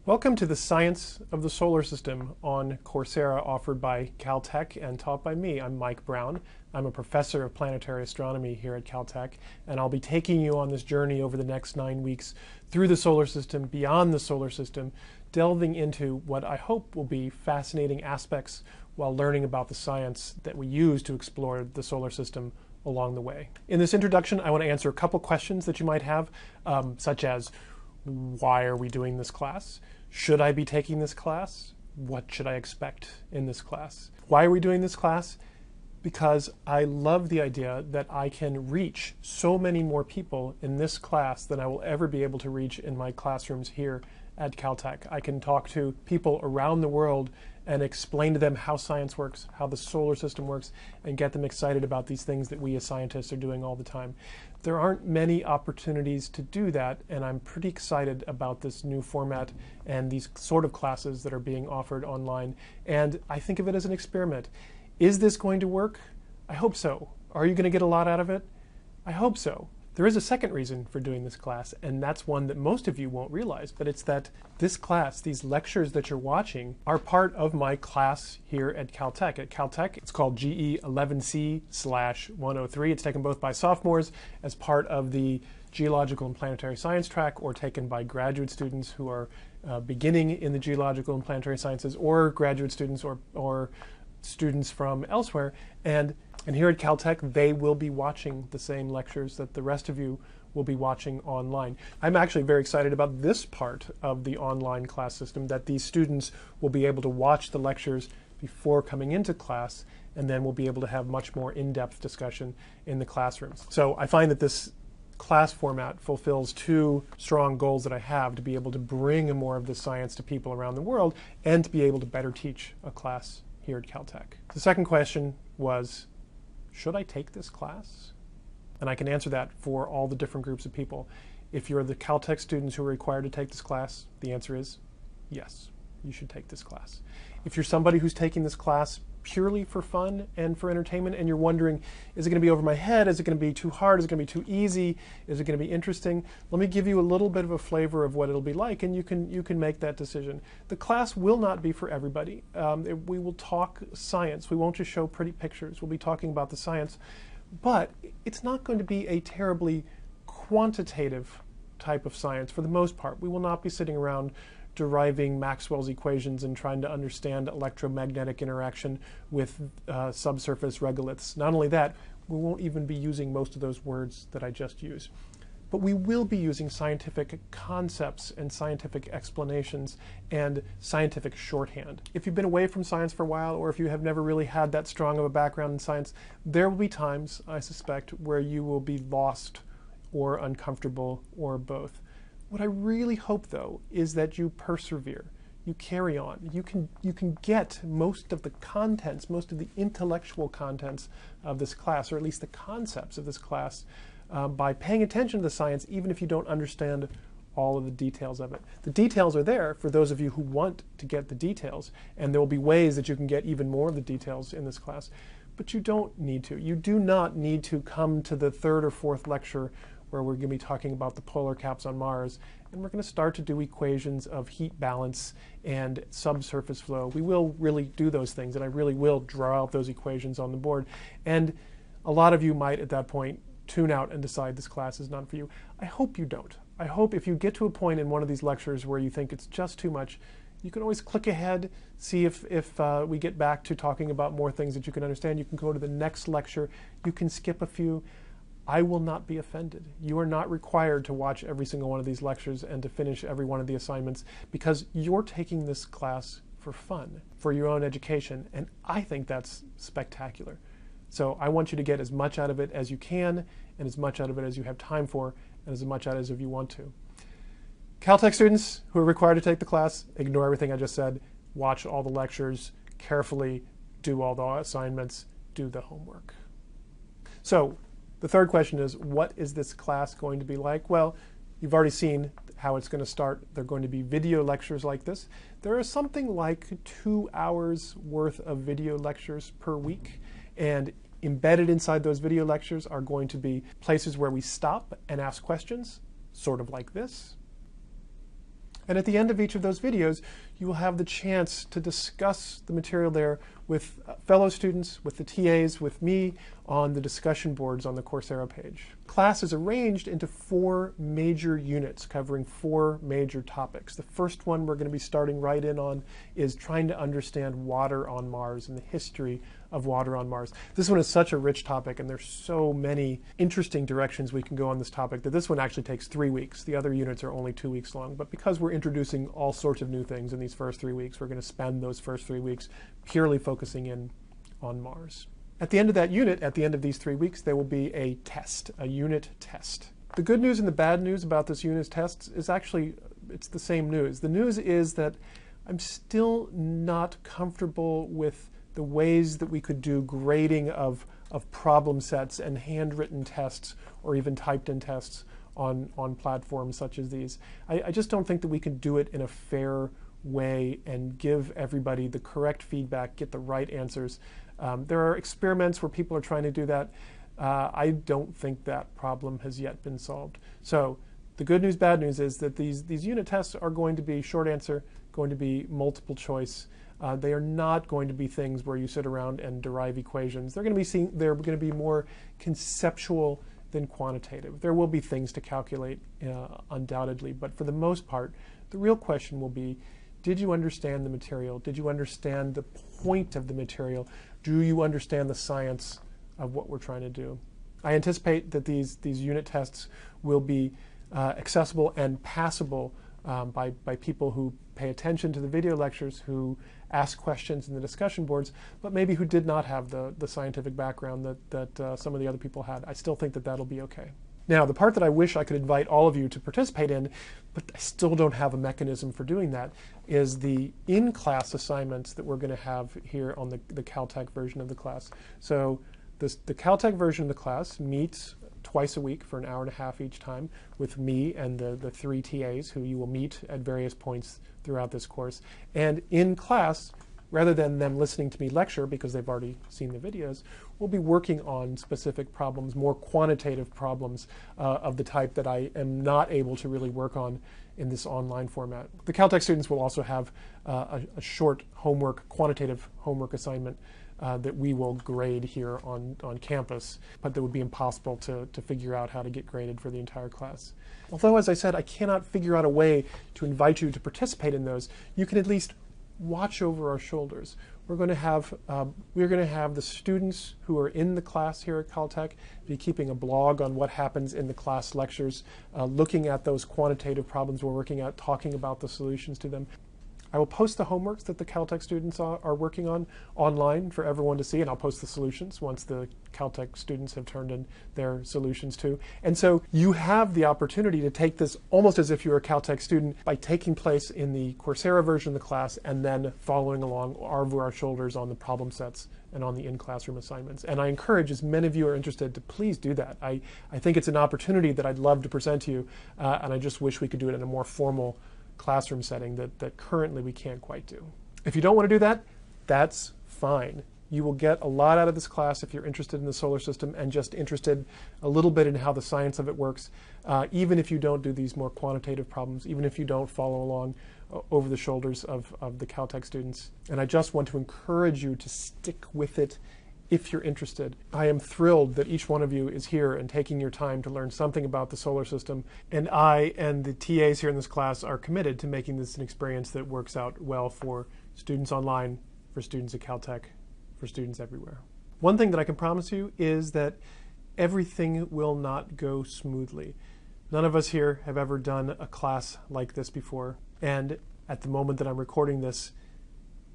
Welcome to the Science of the Solar System on Coursera, offered by Caltech and taught by me. I'm Mike Brown. I'm a professor of planetary astronomy here at Caltech, and I'll be taking you on this journey over the next 9 weeks through the solar system, beyond the solar system, delving into what I hope will be fascinating aspects while learning about the science that we use to explore the solar system along the way. In this introduction, I want to answer a couple questions that you might have, such as, why are we doing this class? Should I be taking this class? What should I expect in this class? Why are we doing this class? Because I love the idea that I can reach so many more people in this class than I will ever be able to reach in my classrooms here at Caltech. I can talk to people around the world and explain to them how science works, how the solar system works, and get them excited about these things that we as scientists are doing all the time. There aren't many opportunities to do that, and I'm pretty excited about this new format and these sort of classes that are being offered online. And I think of it as an experiment. Is this going to work? I hope so. Are you going to get a lot out of it? I hope so. There is a second reason for doing this class, and that's one that most of you won't realize, but it's that this class, these lectures that you're watching, are part of my class here at Caltech. At Caltech, it's called GE 11C/103. It's taken both by sophomores as part of the geological and planetary science track, or taken by graduate students who are beginning in the geological and planetary sciences, or graduate students or students from elsewhere. And here at Caltech, they will be watching the same lectures that the rest of you will be watching online. I'm actually very excited about this part of the online class system, that these students will be able to watch the lectures before coming into class, and then we'll be able to have much more in-depth discussion in the classrooms. So I find that this class format fulfills two strong goals that I have: to be able to bring more of the science to people around the world, and to be able to better teach a class here at Caltech. The second question was, should I take this class? And I can answer that for all the different groups of people. If you're the Caltech students who are required to take this class, the answer is yes, you should take this class. If you're somebody who's taking this class purely for fun and for entertainment, and you're wondering, is it going to be over my head? Is it going to be too hard? Is it going to be too easy? Is it going to be interesting? Let me give you a little bit of a flavor of what it'll be like, and you can make that decision. The class will not be for everybody. We will talk science. We won't just show pretty pictures. We'll be talking about the science, but it's not going to be a terribly quantitative type of science for the most part. We will not be sitting around deriving Maxwell's equations and trying to understand electromagnetic interaction with subsurface regoliths. Not only that, we won't even be using most of those words that I just used. But we will be using scientific concepts and scientific explanations and scientific shorthand. If you've been away from science for a while, or if you have never really had that strong of a background in science, there will be times, I suspect, where you will be lost or uncomfortable or both. What I really hope, though, is that you persevere, you carry on. You can get most of the contents, most of the intellectual contents of this class, or at least the concepts of this class, by paying attention to the science, even if you don't understand all of the details of it. The details are there for those of you who want to get the details, and there will be ways that you can get even more of the details in this class, but you don't need to. You do not need to come to the third or fourth lecture where we're going to be talking about the polar caps on Mars, and we're going to start to do equations of heat balance and subsurface flow. We will really do those things, and I really will draw out those equations on the board. And a lot of you might, at that point, tune out and decide this class is not for you. I hope you don't. I hope if you get to a point in one of these lectures where you think it's just too much, you can always click ahead, see if we get back to talking about more things that you can understand. You can go to the next lecture. You can skip a few. I will not be offended. You are not required to watch every single one of these lectures and to finish every one of the assignments, because you're taking this class for fun, for your own education, and I think that's spectacular. So I want you to get as much out of it as you can, and as much out of it as you have time for, and as much out as you want to. Caltech students who are required to take the class, ignore everything I just said, watch all the lectures carefully, do all the assignments, do the homework. So the third question is, what is this class going to be like? Well, you've already seen how it's going to start. They're going to be video lectures like this. There are something like 2 hours worth of video lectures per week, and embedded inside those video lectures are going to be places where we stop and ask questions, sort of like this. And at the end of each of those videos, you will have the chance to discuss the material there with fellow students, with the TAs, with me on the discussion boards on the Coursera page. Class is arranged into 4 major units covering 4 major topics. The first one we're going to be starting right in on is trying to understand water on Mars and the history of water on Mars. This one is such a rich topic, and there's so many interesting directions we can go on this topic that this one actually takes 3 weeks. The other units are only 2 weeks long, but because we're introducing all sorts of new things in these first 3 weeks, we're going to spend those first 3 weeks purely focusing in on Mars. At the end of that unit, at the end of these 3 weeks, there will be a test, a unit test. The good news and the bad news about this unit test is actually, it's the same news. The news is that I'm still not comfortable with the ways that we could do grading of problem sets and handwritten tests or even typed in tests on platforms such as these. I just don't think that we can do it in a fair way and give everybody the correct feedback, get the right answers. There are experiments where people are trying to do that. I don't think that problem has yet been solved. So the good news, bad news is that these unit tests are going to be short answer, going to be multiple choice. They are not going to be things where you sit around and derive equations. They're going to be more conceptual than quantitative. There will be things to calculate, undoubtedly, but for the most part, the real question will be, did you understand the material? Did you understand the point of the material? Do you understand the science of what we're trying to do? I anticipate that these unit tests will be accessible and passable by people who pay attention to the video lectures, who ask questions in the discussion boards, but maybe who did not have the scientific background that some of the other people had. I still think that that'll be okay. Now, the part that I wish I could invite all of you to participate in, but I still don't have a mechanism for doing that, is the in-class assignments that we're going to have here on the Caltech version of the class. So the Caltech version of the class meets twice a week for an hour and a half each time with me and the 3 TAs who you will meet at various points throughout this course. And in class, rather than them listening to me lecture because they've already seen the videos, we'll be working on specific problems, more quantitative problems of the type that I am not able to really work on in this online format. The Caltech students will also have a short homework, quantitative homework assignment that we will grade here on campus, but that would be impossible to figure out how to get graded for the entire class. Although, as I said, I cannot figure out a way to invite you to participate in those, you can at least watch over our shoulders. We're going to have the students who are in the class here at Caltech be keeping a blog on what happens in the class lectures, looking at those quantitative problems we're working at, talking about the solutions to them. I will post the homeworks that the Caltech students are working on online for everyone to see, and I'll post the solutions once the Caltech students have turned in their solutions too. And so you have the opportunity to take this almost as if you were a Caltech student by taking place in the Coursera version of the class and then following along over our shoulders on the problem sets and on the in-classroom assignments. And I encourage, as many of you are interested, to please do that. I think it's an opportunity that I'd love to present to you, and I just wish we could do it in a more formal classroom setting that currently we can't quite do. If you don't want to do that, that's fine. You will get a lot out of this class if you're interested in the solar system and just interested a little bit in how the science of it works, even if you don't do these more quantitative problems, even if you don't follow along over the shoulders of the Caltech students. And I just want to encourage you to stick with it if you're interested. I am thrilled that each one of you is here and taking your time to learn something about the solar system. And I and the TAs here in this class are committed to making this an experience that works out well for students online, for students at Caltech, for students everywhere. One thing that I can promise you is that everything will not go smoothly. None of us here have ever done a class like this before. And at the moment that I'm recording this,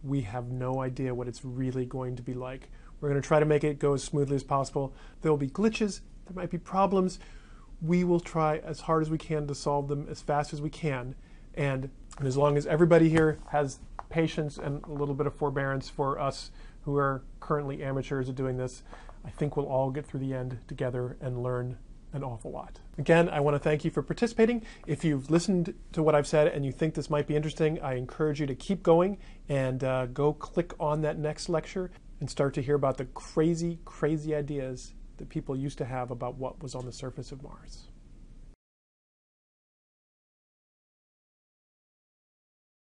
we have no idea what it's really going to be like. We're going to try to make it go as smoothly as possible. There will be glitches, there might be problems. We will try as hard as we can to solve them as fast as we can. And as long as everybody here has patience and a little bit of forbearance for us who are currently amateurs at doing this, I think we'll all get through the end together and learn an awful lot. Again, I want to thank you for participating. If you've listened to what I've said and you think this might be interesting, I encourage you to keep going and go click on that next lecture and start to hear about the crazy, crazy ideas that people used to have about what was on the surface of Mars.